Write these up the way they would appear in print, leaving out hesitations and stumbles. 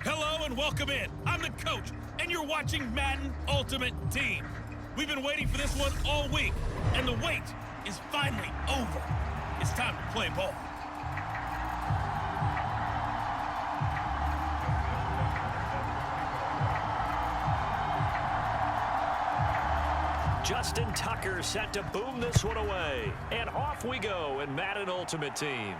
Hello and welcome in. I'm the coach, and you're watching Madden Ultimate Team. We've been waiting for this one all week, and the wait is finally over. It's time to play ball. Justin Tucker set to boom this one away. And off we go in Madden Ultimate Team.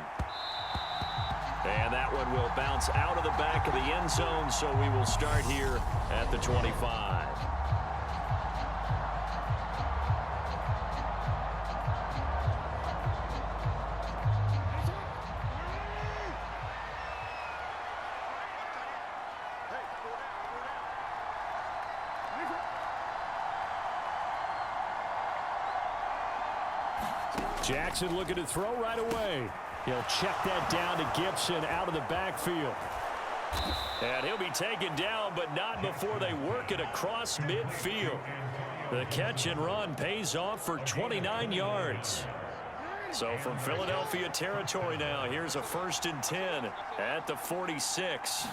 And that one will bounce out of the back of the end zone, so we will start here at the 25. Jackson looking to throw right away. He'll check that down to Gibson out of the backfield. And he'll be taken down, but not before they work it across midfield. The catch and run pays off for 29 yards. So from Philadelphia territory now, here's a 1st and 10 at the 46.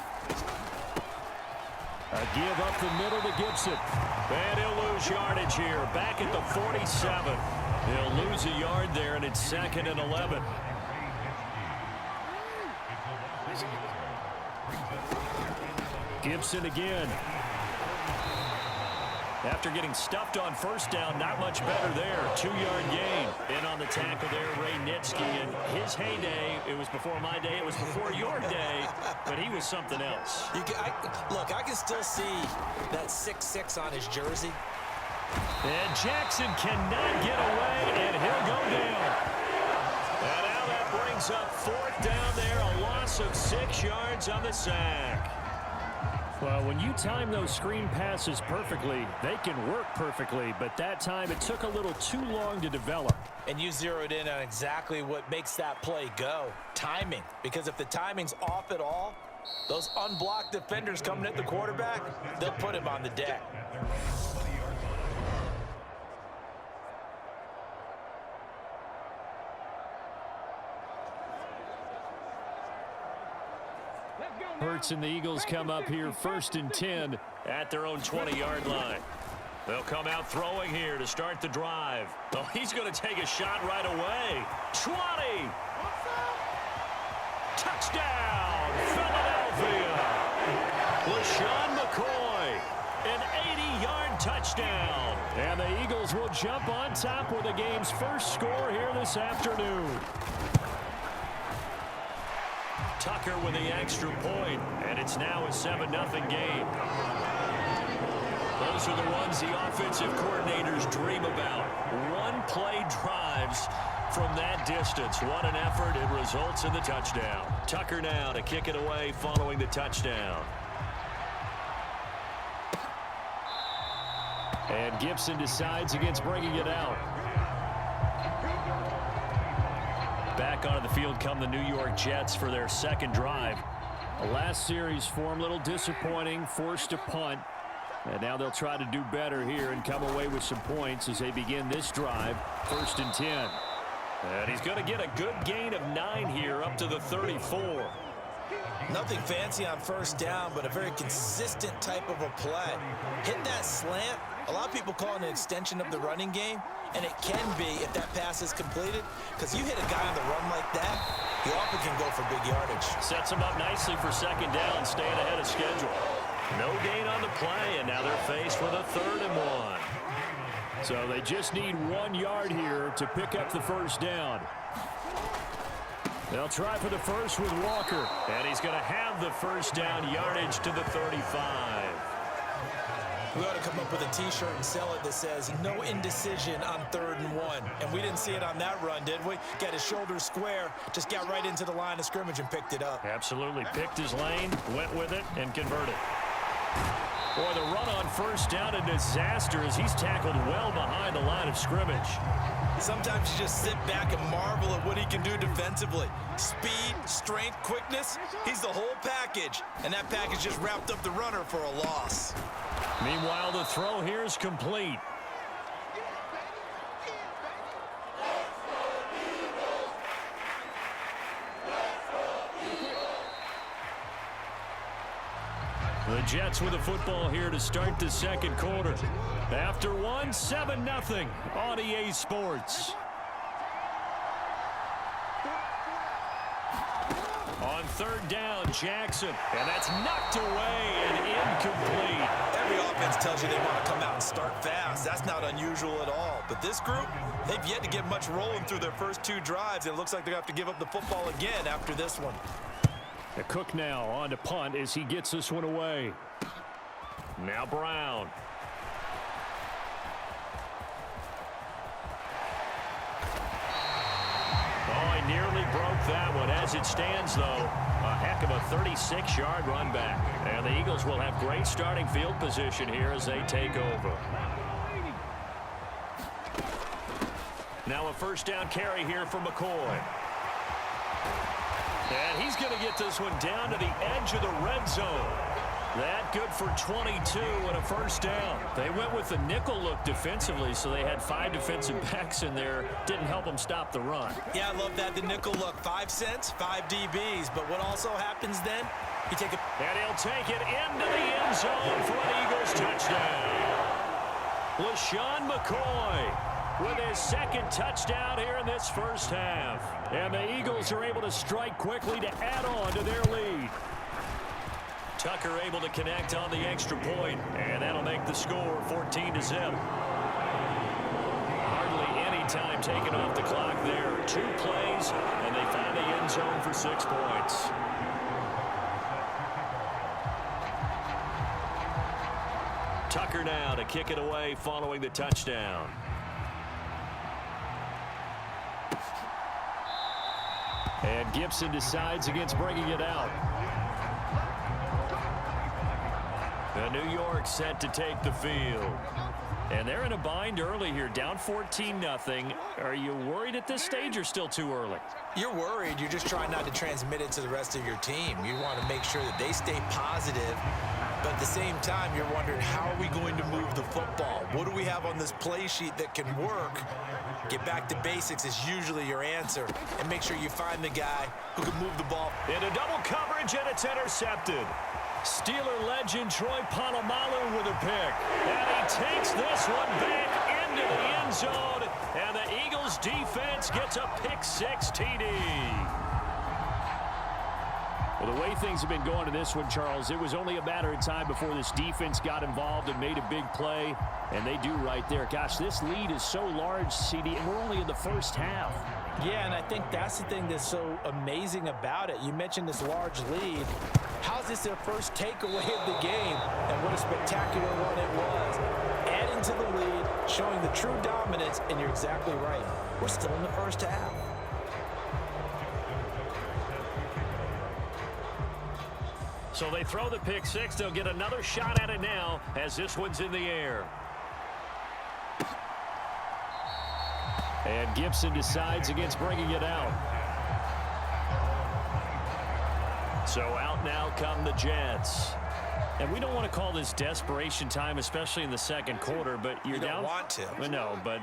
A give up the middle to Gibson. And he'll lose yardage here, back at the 47. He'll lose a yard there, and it's 2nd and 11. Gibson again. After getting stuffed on 1st down, not much better there. 2-yard gain. In on the tackle there, Ray Nitschke. And his heyday, it was before my day, it was before your day, but he was something else. Look, I can still see that 6'6" on his jersey. And Jackson cannot get away, and he'll go down. And now that brings up 4th down there, a loss of 6 yards on the sack. Well, when you time those screen passes perfectly, they can work perfectly, but that time it took a little too long to develop. And you zeroed in on exactly what makes that play go. Timing. Because if the timing's off at all, those unblocked defenders coming at the quarterback, they'll put him on the deck. Hurts and the Eagles come up here 1st and 10 at their own 20-yard line. They'll come out throwing here to start the drive. Oh, he's going to take a shot right away. 20. Touchdown, Philadelphia. LaShawn McCoy, an 80-yard touchdown. And the Eagles will jump on top with the game's first score here this afternoon. Tucker with the extra point, and it's now a 7-0 game. Those are the ones the offensive coordinators dream about. One-play drives from that distance. What an effort. It results in the touchdown. Tucker now to kick it away following the touchdown. And Gibson decides against bringing it out. Back onto the field come the New York Jets for their 2nd drive. The last series for them, a little disappointing, forced to punt. And now they'll try to do better here and come away with some points as they begin this drive, 1st and 10. And he's going to get a good gain of 9 here up to the 34. Nothing fancy on 1st down, but a very consistent type of a play. Hit that slant. A lot of people call it an extension of the running game, and it can be if that pass is completed, because you hit a guy on the run like that, he often can go for big yardage. Sets him up nicely for 2nd down, staying ahead of schedule. No gain on the play, and now they're faced with a 3rd and 1. So they just need 1 yard here to pick up the 1st down. They'll try for the first with Walker, and he's going to have the 1st down yardage to the 35. We ought to come up with a T-shirt and sell it that says, no indecision on 3rd and 1. And we didn't see it on that run, did we? Got his shoulders square, just got right into the line of scrimmage and picked it up. Absolutely. Picked his lane, went with it, and converted. Boy, the run on 1st down, a disaster as he's tackled well behind the line of scrimmage. Sometimes you just sit back and marvel at what he can do defensively. Speed, strength, quickness, he's the whole package. And that package just wrapped up the runner for a loss. Meanwhile, the throw here is complete. The Jets with the football here to start the second quarter. After one, 7-0 on EA Sports. On third down, Jackson. And that's knocked away and incomplete. Every offense tells you they want to come out and start fast. That's not unusual at all. But this group, they've yet to get much rolling through their first 2 drives. And it looks like they're going to have to give up the football again after this one. The Cook now on to punt as he gets this one away. Now Brown. Oh, he nearly broke that one. As it stands, though, a heck of a 36-yard run back. And the Eagles will have great starting field position here as they take over. Now a first down carry here for McCoy. And he's going to get this one down to the edge of the red zone. That good for 22 and a first down. They went with the nickel look defensively, so they had 5 defensive backs in there. Didn't help them stop the run. Yeah, I love that, the nickel look. 5 cents, 5 DBs. But what also happens then? You take a... And he'll take it into the end zone for an Eagles touchdown. LaShawn McCoy with his second touchdown here in this first half. And the Eagles are able to strike quickly to add on to their lead. Tucker able to connect on the extra point, and that'll make the score 14-0. Hardly any time taken off the clock there. 2 plays, and they find the end zone for 6 points. Tucker now to kick it away following the touchdown. And Gibson decides against bringing it out. The New York set to take the field. And they're in a bind early here, down 14-0. Are you worried at this stage or still too early? You're worried. You're just trying not to transmit it to the rest of your team. You want to make sure that they stay positive. But at the same time, you're wondering, how are we going to move the football? What do we have on this play sheet that can work? Get back to basics is usually your answer. And make sure you find the guy who can move the ball. Into double coverage, and it's intercepted. Steeler legend Troy Polamalu with a pick. And he takes this one back into the end zone. And the Eagles defense gets a pick-6 TD. Well, the way things have been going to this one, Charles, it was only a matter of time before this defense got involved and made a big play. And they do right there. Gosh, this lead is so large, CD, and we're only in the first half. Yeah, and I think that's the thing that's so amazing about it. You mentioned this large lead. How's this their first takeaway of the game? And what a spectacular run it was. Adding to the lead, showing the true dominance, and you're exactly right. We're still in the first half. So they throw the pick-6. They'll get another shot at it now as this one's in the air. And Gibson decides against bringing it out. So out now come the Jets. And we don't want to call this desperation time, especially in the second quarter, but you're down. You don't want to. Well, no, but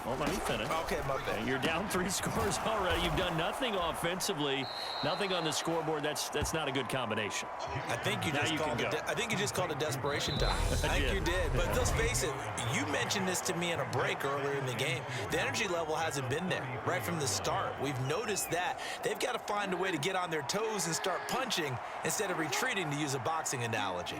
well, let me finish. Okay, my bad. You're down 3 scores already. You've done nothing offensively, nothing on the scoreboard. That's not a good combination. I think you just called it desperation time. I think you did. Yeah. But let's face it, you mentioned this to me in a break earlier in the game. The energy level hasn't been there right from the start. We've noticed that. They've got to find a way to get on their toes and start punching instead of retreating, to use a boxing analogy.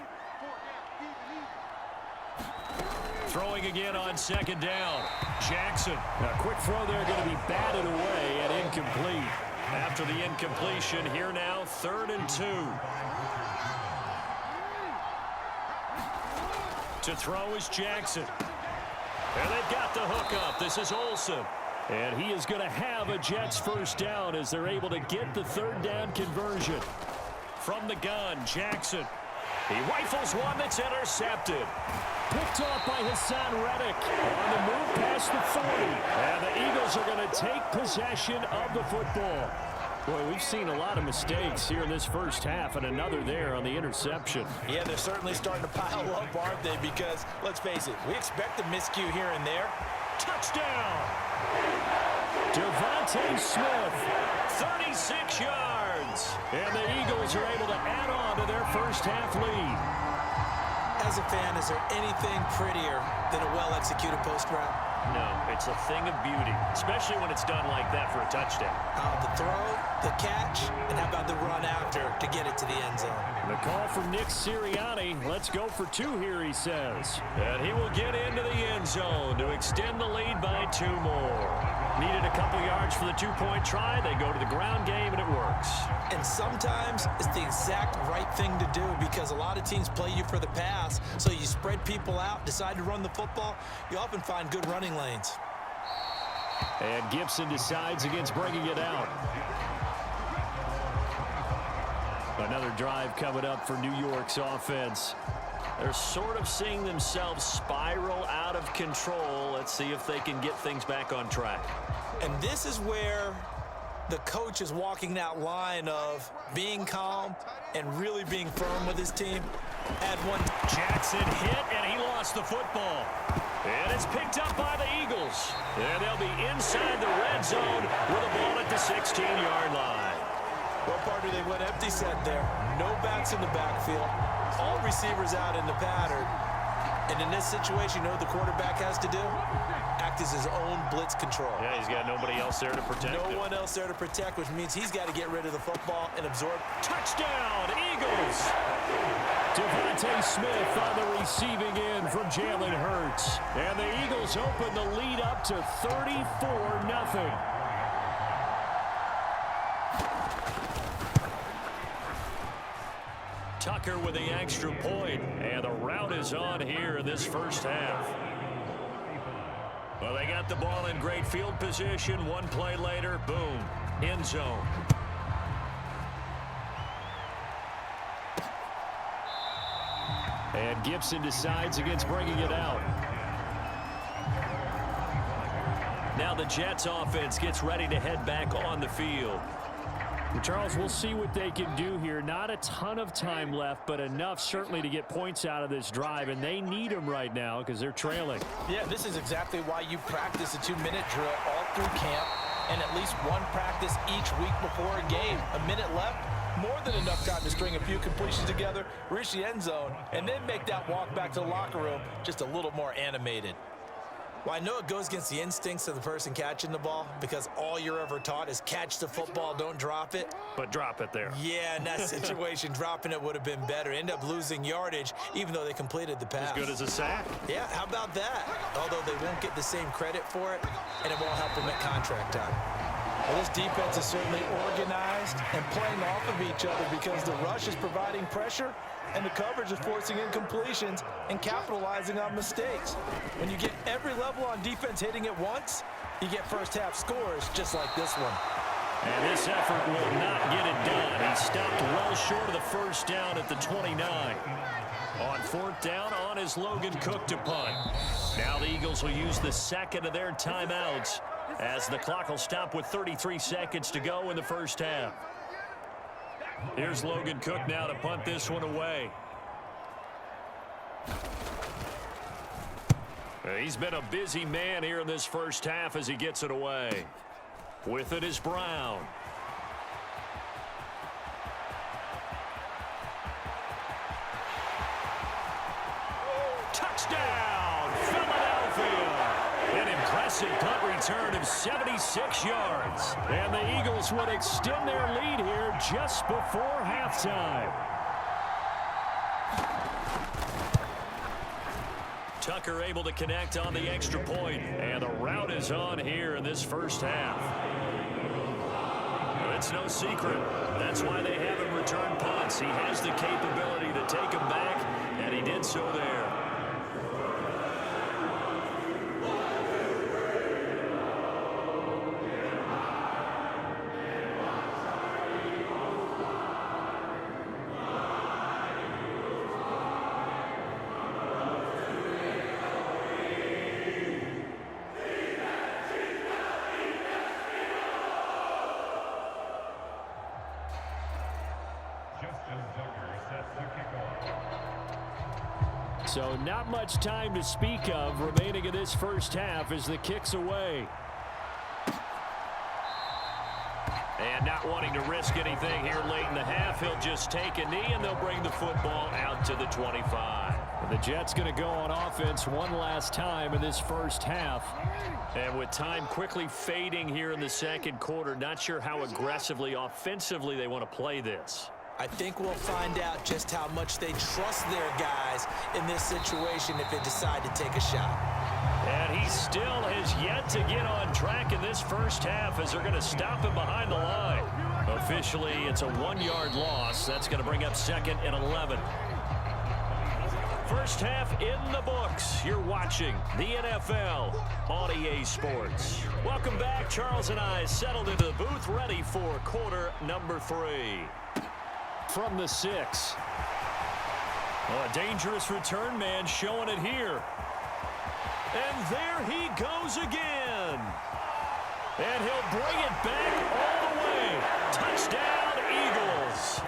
Throwing again on second down. Jackson. A quick throw there, going to be batted away and incomplete. After the incompletion, here now, 3rd and 2. To throw is Jackson. And they've got the hook up. This is Olsen. And he is going to have a Jets first down as they're able to get the 3rd down conversion. From the gun, Jackson. He rifles one that's intercepted. Picked off by Hassan Reddick on the move past the 40. And the Eagles are going to take possession of the football. Boy, we've seen a lot of mistakes here in this first half, and another there on the interception. Yeah, they're certainly starting to pile up, aren't they? Because, let's face it, we expect a miscue here and there. Touchdown! Devontae Smith, 36 yards. And the Eagles are able to add on into their first half lead. As a fan, is there anything prettier than a well-executed post route? No, it's a thing of beauty, especially when it's done like that for a touchdown. The throw, the catch, and how about the run after to get it to the end zone? The call from Nick Sirianni. Let's go for 2 here, he says. And he will get into the end zone to extend the lead by 2 more. Needed a couple yards for the 2-point try. They go to the ground game, and it works. And sometimes it's the exact right thing to do because a lot of teams play you for the pass, so you spread people out, decide to run the football. You often find good running lanes. And Gibson decides against bringing it out. Another drive coming up for New York's offense. They're sort of seeing themselves spiral out of control. Let's see if they can get things back on track. And this is where the coach is walking that line of being calm and really being firm with his team. Jackson hit, and he lost the football. And it's picked up by the Eagles. And they'll be inside the red zone with a ball at the 16-yard line. What part do they went empty set there? No backs in the backfield. All receivers out in the pattern. And in this situation, you know what the quarterback has to do? Act as his own blitz control. Yeah, he's got nobody else there to protect him. No one else there to protect, which means he's got to get rid of the football and absorb. Touchdown, Eagles! Devontae Smith on the receiving end from Jalen Hurts. And the Eagles open the lead up to 34-0. Tucker with the extra point, and the route is on here in this first half. Well, they got the ball in great field position. One play later, boom, end zone. And Gibson decides against bringing it out. Now the Jets offense gets ready to head back on the field. Charles, we'll see what they can do here. Not a ton of time left, but enough certainly to get points out of this drive, and they need them right now because they're trailing. Yeah, this is exactly why you practice a 2-minute drill all through camp and at least one practice each week before a game. A minute left, more than enough time to string a few completions together, reach the end zone, and then make that walk back to the locker room just a little more animated. Well, I know it goes against the instincts of the person catching the ball because all you're ever taught is catch the football, don't drop it. But drop it there. Yeah, in that situation, dropping it would have been better. End up losing yardage, even though they completed the pass. As good as a sack. Yeah, how about that? Although they won't get the same credit for it, and it won't help them at contract time. Well, this defense is certainly organized and playing off of each other because the rush is providing pressure and the coverage is forcing incompletions and capitalizing on mistakes. When you get every level on defense hitting it once, you get first half scores just like this one. And this effort will not get it done. He stopped well short of the first down at the 29. On 4th down, on is Logan Cook to punt. Now the Eagles will use the second of their timeouts as the clock will stop with 33 seconds to go in the first half. Here's Logan Cook now to punt this one away. He's been a busy man here in this first half as he gets it away. With it is Brown. Touchdown, Philadelphia! An impressive punt return of 76 yards. And the Eagles would extend their lead here just before halftime. Tucker able to connect on the extra point, and the route is on here in this first half. It's no secret. That's why they have him return punts. He has the capability to take them back, and he did so there. So not much time to speak of remaining in this first half as the kick's away. And not wanting to risk anything here late in the half, he'll just take a knee, and they'll bring the football out to the 25. The Jets going to go on offense one last time in this first half. And with time quickly fading here in the second quarter, not sure how aggressively, offensively they want to play this. I think we'll find out just how much they trust their guys in this situation if they decide to take a shot. And he still has yet to get on track in this first half as they're going to stop him behind the line. Officially, it's a 1-yard loss. That's going to bring up 2nd and 11. First half in the books. You're watching the NFL on EA Sports. Welcome back. Charles and I settled into the booth, ready for quarter number 3. From the 6. A dangerous return man showing it here. And there he goes again. And he'll bring it back all the way. Touchdown, Eagles.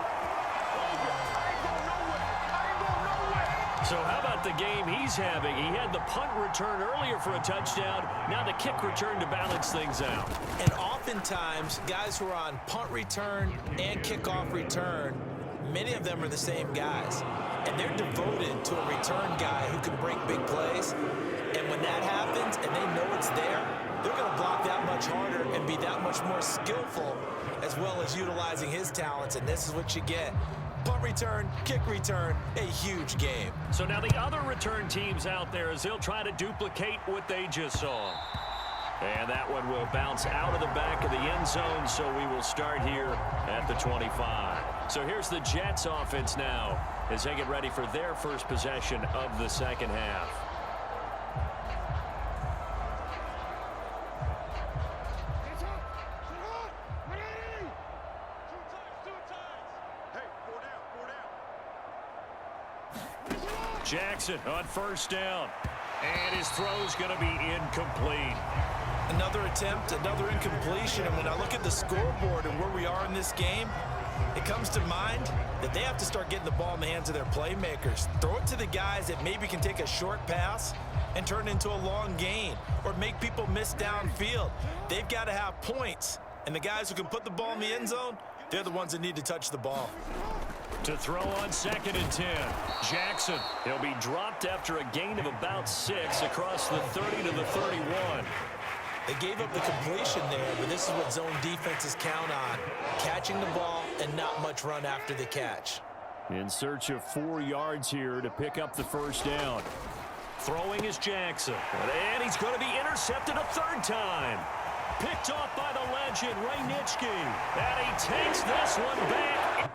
So how about the game he's having? He had the punt return earlier for a touchdown. Now the kick return to balance things out. And oftentimes, guys who are on punt return and kickoff return, many of them are the same guys. And they're devoted to a return guy who can break big plays. And when that happens and they know it's there, they're going to block that much harder and be that much more skillful, as well as utilizing his talents. And this is what you get. Punt return, kick return, a huge game. So now the other return teams out there as they'll try to duplicate what they just saw. And that one will bounce out of the back of the end zone, so we will start here at the 25. So here's the Jets offense now as they get ready for their first possession of the second half. Jackson on first down. And his throw's going to be incomplete. Another attempt, another incompletion. And when I look at the scoreboard and where we are in this game, it comes to mind that they have to start getting the ball in the hands of their playmakers. Throw it to the guys that maybe can take a short pass and turn it into a long gain or make people miss downfield. They've got to have points. And the guys who can put the ball in the end zone, they're the ones that need to touch the ball. To throw on 2nd and 10. Jackson. He'll be dropped after a gain of about 6 across the 30 to the 31. They gave up the completion there, but this is what zone defenses count on. Catching the ball and not much run after the catch. In search of 4 yards here to pick up the first down. Throwing is Jackson. And he's going to be intercepted a 3rd time. Picked off by the legend, Ray Nitschke. And he takes this one back.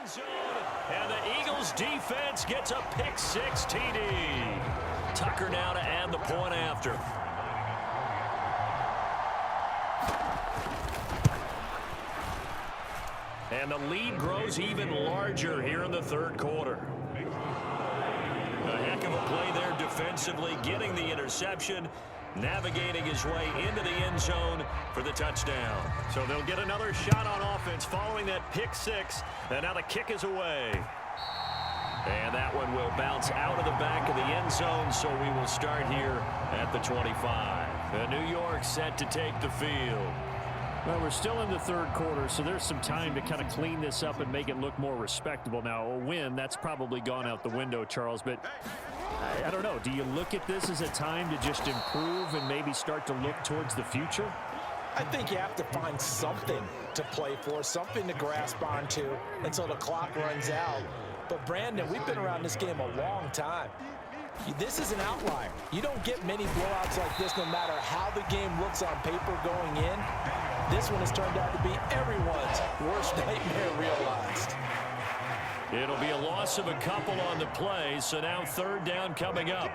end zone. And the Eagles defense gets a pick-6 TD. Tucker now to add the point after. And the lead grows even larger here in the third quarter. A heck of a play there defensively, getting the interception, navigating his way into the end zone for the touchdown. So they'll get another shot on offense following that pick-6, and now the kick is away. And that one will bounce out of the back of the end zone, so we will start here at the 25. The New York set to take the field. Well, we're still in the third quarter, so there's some time to kind of clean this up and make it look more respectable. Now, a win, that's probably gone out the window, Charles, but I don't know. Do you look at this as a time to just improve and maybe start to look towards the future? I think you have to find something to play for, something to grasp onto until the clock runs out. But, Brandon, we've been around this game a long time. This is an outlier. You don't get many blowouts like this no matter how the game looks on paper going in. This one has turned out to be everyone's worst nightmare realized. It'll be a loss of a couple on the play, so now third down coming up.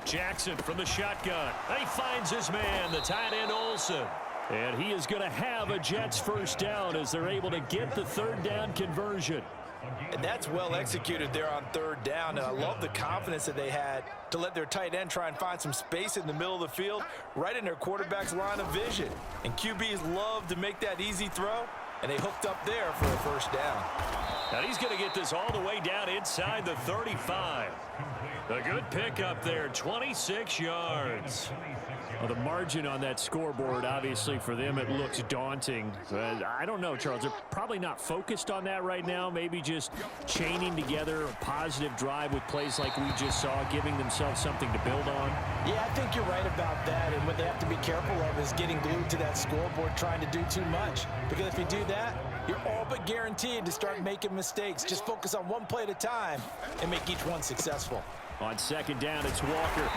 Jackson from the shotgun. He finds his man, the tight end Olsen. And he is going to have a Jets first down as they're able to get the third down conversion. And that's well executed there on third down, and I love the confidence that they had to let their tight end try and find some space in the middle of the field, right in their quarterback's line of vision. And QBs love to make that easy throw, and they hooked up there for a first down. Now he's going to get this all the way down inside the 35. A good pickup there, 26 yards. Well, the margin on that scoreboard, obviously, for them, it looks daunting. I don't know, Charles. They're probably not focused on that right now. Maybe just chaining together a positive drive with plays like we just saw, giving themselves something to build on. Yeah, I think you're right about that. And what they have to be careful of is getting glued to that scoreboard, trying to do too much. Because if you do that, you're all but guaranteed to start making mistakes. Just focus on one play at a time and make each one successful. On second down, it's Walker.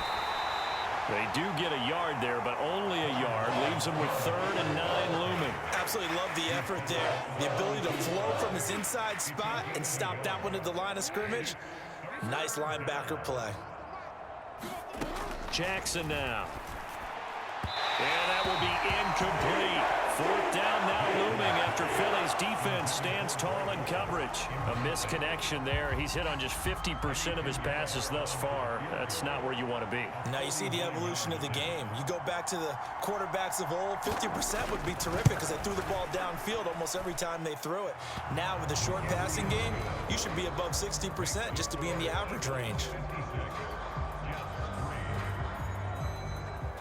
They do get a yard there, but only a yard. Leaves them with 3rd and 9 looming. Absolutely love the effort there. The ability to flow from his inside spot and stop that one at the line of scrimmage. Nice linebacker play. Jackson now. And that will be incomplete. 4th down now looming after Philly's defense stands tall in coverage. A misconnection there. He's hit on just 50% of his passes thus far. That's not where you want to be. Now you see the evolution of the game. You go back to the quarterbacks of old, 50% would be terrific because they threw the ball downfield almost every time they threw it. Now with the short passing game, you should be above 60% just to be in the average range.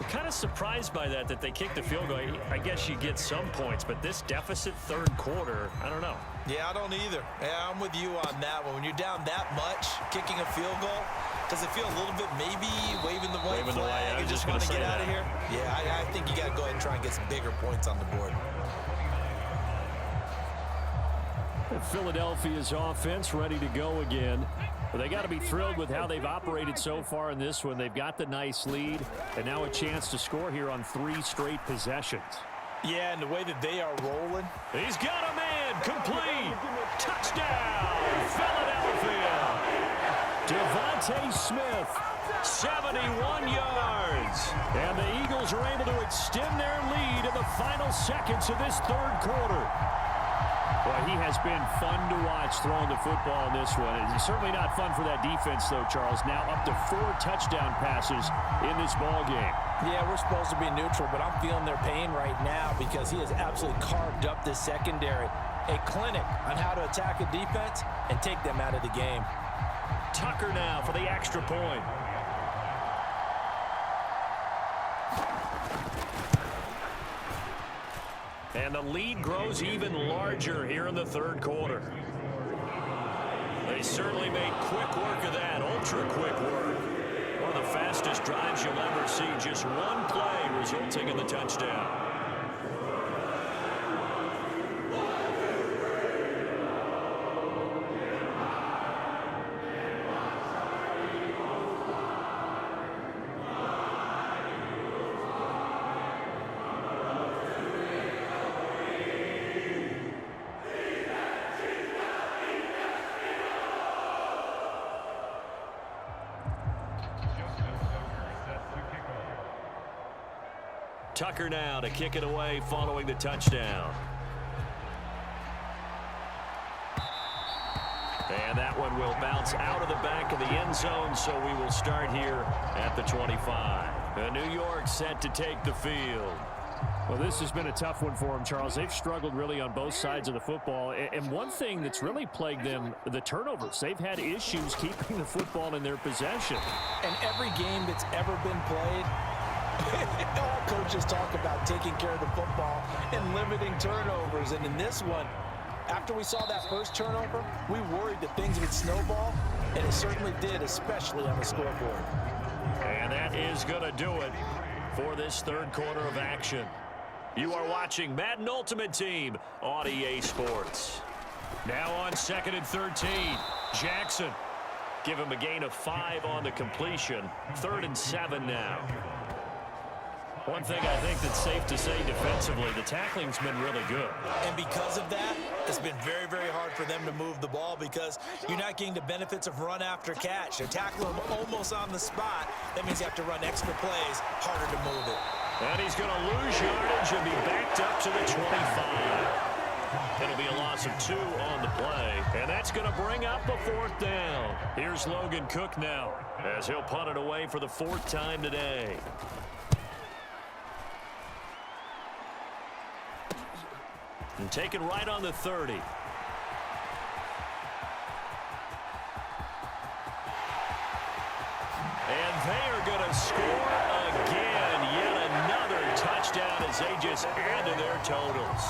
Kind of surprised by that they kicked the field goal. I guess you get some points, but this deficit third quarter, I don't know. Yeah, I don't either. Yeah, I'm with you on that one. When you're down that much, kicking a field goal, does it feel a little bit maybe waving the white flag and just want to get out of here? Yeah, I think you got to go ahead and try and get some bigger points on the board. Philadelphia's offense ready to go again. Well, they got to be thrilled with how they've operated so far in this one. They've got the nice lead, and now a chance to score here on 3 straight possessions. Yeah, and the way that they are rolling. He's got a man, complete. Touchdown, Philadelphia. Devontae Smith, 71 yards. And the Eagles are able to extend their lead in the final seconds of this third quarter. Well, he has been fun to watch throwing the football in this one. It's certainly not fun for that defense, though, Charles. Now up to 4 touchdown passes in this ball game. Yeah, we're supposed to be neutral, but I'm feeling their pain right now because he has absolutely carved up this secondary. A clinic on how to attack a defense and take them out of the game. Tucker now for the extra point. And the lead grows even larger here in the third quarter. They certainly made quick work of that, ultra quick work. One of the fastest drives you'll ever see, just one play resulting in the touchdown. Tucker now to kick it away following the touchdown. And that one will bounce out of the back of the end zone, so we will start here at the 25. New York set to take the field. Well, this has been a tough one for them, Charles. They've struggled really on both sides of the football. And one thing that's really plagued them, the turnovers. They've had issues keeping the football in their possession. And every game that's ever been played, all coaches talk about taking care of the football and limiting turnovers. And in this one, after we saw that first turnover, we worried that things would snowball, and it certainly did, especially on the scoreboard. And that is going to do it for this third quarter of action. You are watching Madden Ultimate Team on EA Sports. Now on 2nd and 13, Jackson. Give him a gain of 5 on the completion. 3rd and 7 now. One thing I think that's safe to say defensively, the tackling's been really good. And because of that, it's been very, very hard for them to move the ball because you're not getting the benefits of run after catch. They're tackling them almost on the spot. That means you have to run extra plays, harder to move it. And he's going to lose yardage and be backed up to the 25. It'll be a loss of 2 on the play, and that's going to bring up a 4th down. Here's Logan Cook now as he'll punt it away for the 4th time today. And taken right on the 30. And they are going to score again. Yet another touchdown as they just add to their totals.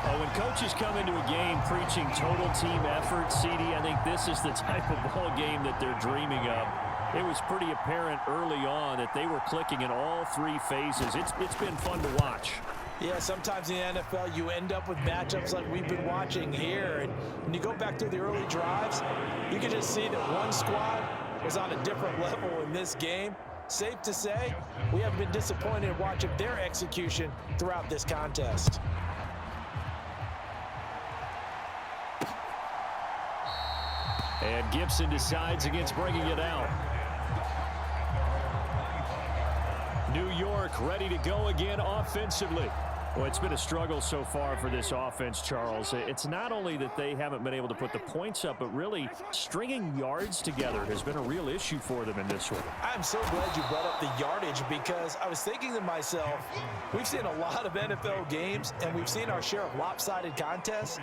Well, when coaches come into a game preaching total team effort, CD, I think this is the type of ball game that they're dreaming of. It was pretty apparent early on that they were clicking in all 3 phases. It's been fun to watch. Yeah, sometimes in the NFL you end up with matchups like we've been watching here. And when you go back to the early drives, you can just see that one squad was on a different level in this game. Safe to say, we haven't been disappointed in watching their execution throughout this contest. And Gibson decides against bringing it out. New York ready to go again offensively. Well, it's been a struggle so far for this offense, Charles. It's not only that they haven't been able to put the points up, but really stringing yards together has been a real issue for them in this one. I'm so glad you brought up the yardage because I was thinking to myself, we've seen a lot of NFL games and we've seen our share of lopsided contests,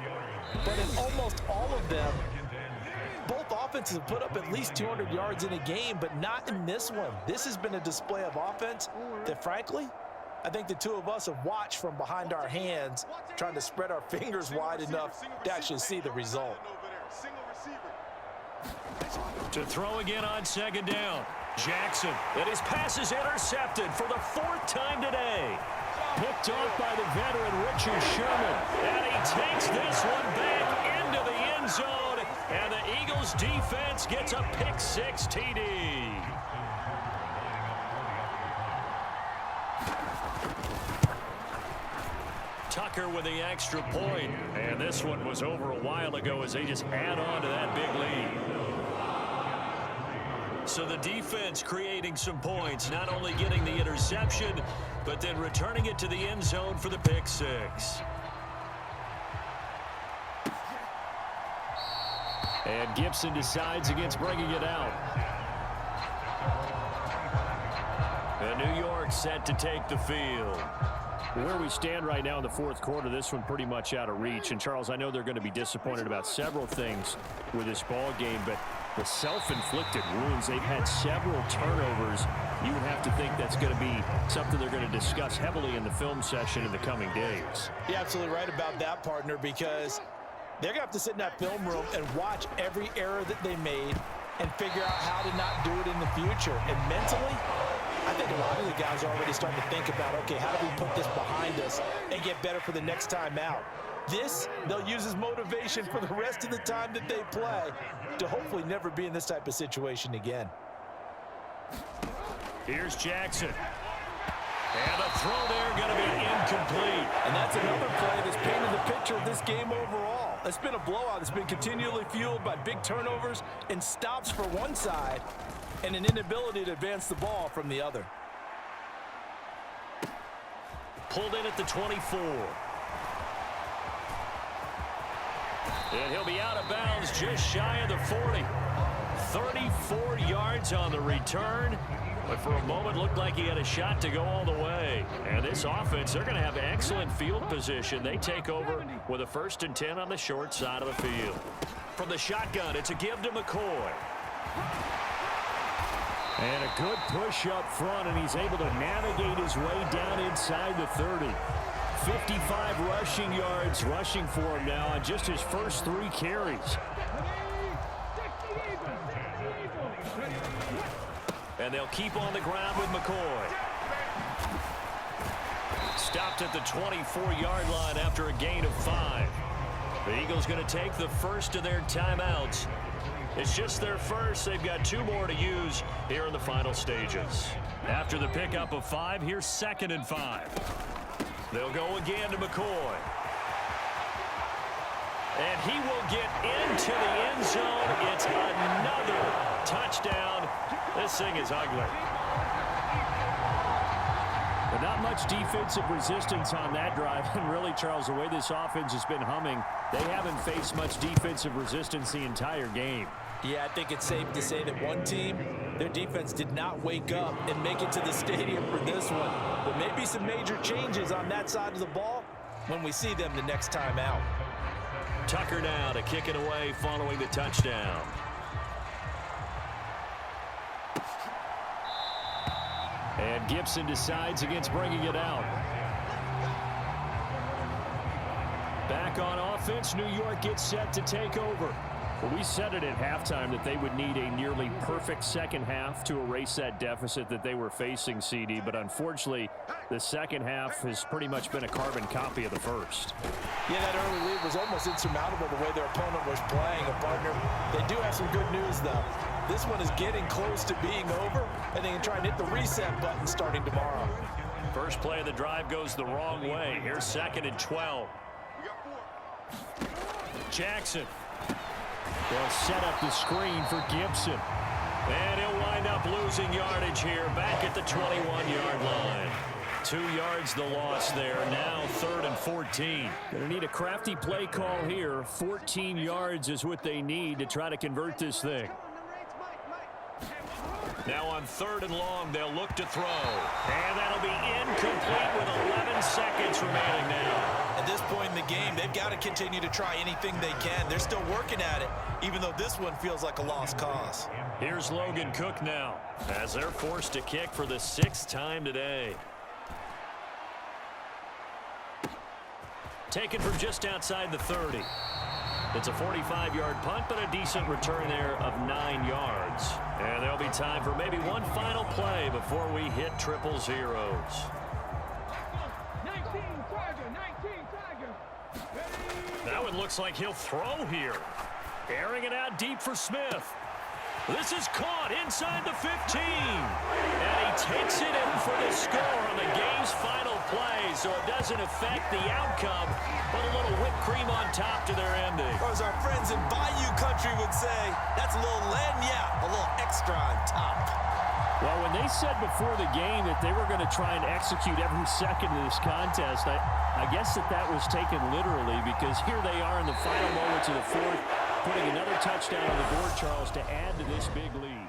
but in almost all of them, both offenses have put up at least 200 yards in a game, but not in this one. This has been a display of offense that, frankly, I think the two of us have watched from behind our hands, trying to spread our fingers wide enough to actually see the result. To throw again on 2nd down. Jackson, and his pass is intercepted for the 4th time today. Picked off by the veteran Richard Sherman. And he takes this one back into the end zone. And the Eagles defense gets a pick-6 TD. Tucker with the extra point. And this one was over a while ago as they just add on to that big lead. So the defense creating some points, not only getting the interception, but then returning it to the end zone for the pick-6. And Gibson decides against bringing it out. And New York set to take the field. Where we stand right now in the 4th quarter, this one pretty much out of reach. And, Charles, I know they're going to be disappointed about several things with this ball game, but the self-inflicted wounds, they've had several turnovers. You would have to think that's going to be something they're going to discuss heavily in the film session in the coming days. You're absolutely right about that, partner, because they're going to have to sit in that film room and watch every error that they made and figure out how to not do it in the future. And mentally, I think a lot of the guys are already starting to think about, okay, how do we put this behind us and get better for the next time out? This, they'll use as motivation for the rest of the time that they play to hopefully never be in this type of situation again. Here's Jackson. And the throw there going to be incomplete. And that's another play that's painted the picture of this game overall. It's been a blowout. It's been continually fueled by big turnovers and stops for one side and an inability to advance the ball from the other. pulled in at the 24. And he'll be out of bounds just shy of the 40. 34 yards on the return. But for a moment, looked like he had a shot to go all the way. And this offense, they're going to have excellent field position. They take over with a 1st and 10 on the short side of the field. From the shotgun, it's a give to McCoy. And a good push up front, and he's able to navigate his way down inside the 30. 55 rushing yards rushing for him now on just his first 3 carries. And they'll keep on the ground with McCoy. Stopped at the 24-yard line after a gain of 5. The Eagles going to take the first of their timeouts. It's just their first. They've got 2 more to use here in the final stages. After the pickup of 5, here's 2nd and 5. They'll go again to McCoy. And he will get into the end zone. It's another touchdown. This thing is ugly. But not much defensive resistance on that drive. And really, Charles, the way this offense has been humming, they haven't faced much defensive resistance the entire game. Yeah, I think it's safe to say that one team, their defense did not wake up and make it to the stadium for this one. But maybe some major changes on that side of the ball when we see them the next time out. Tucker now to kick it away following the touchdown. And Gibson decides against bringing it out. Back on offense, New York gets set to take over. Well, we said it at halftime that they would need a nearly perfect second half to erase that deficit that they were facing, CD. But unfortunately, the second half has pretty much been a carbon copy of the first. Yeah, that early lead was almost insurmountable the way their opponent was playing, a partner. They do have some good news, though. This one is getting close to being over, and they can try and hit the reset button starting tomorrow. First play of the drive goes the wrong way. Here's 2nd and 12. Jackson. They'll set up the screen for Gibson. And he'll wind up losing yardage here back at the 21-yard line. 2 yards the loss there. Now 3rd and 14. Going to need a crafty play call here. 14 yards is what they need to try to convert this thing. Now on 3rd and long, they'll look to throw. And that'll be incomplete with 11 seconds remaining now. At this point in the game, they've got to continue to try anything they can. They're still working at it, even though this one feels like a lost cause. Here's Logan Cook now, as they're forced to kick for the 6th time today. Taken from just outside the 30. It's a 45-yard punt, but a decent return there of 9 yards. And there'll be time for maybe one final play before we hit triple zeros. 19 Tiger. That one looks like he'll throw here. Airing it out deep for Smith. This is caught inside the 15. And he takes it in for the score on the game's final play, so it doesn't affect the outcome, but a little whipped cream on top to their ending. Or as our friends in Bayou Country would say, that's a little lagniappe, a little extra on top. Well, when they said before the game that they were going to try and execute every second of this contest, I guess that was taken literally, because here they are in the final moments of the 4th, putting another touchdown on the board, Charles, to add to this big lead.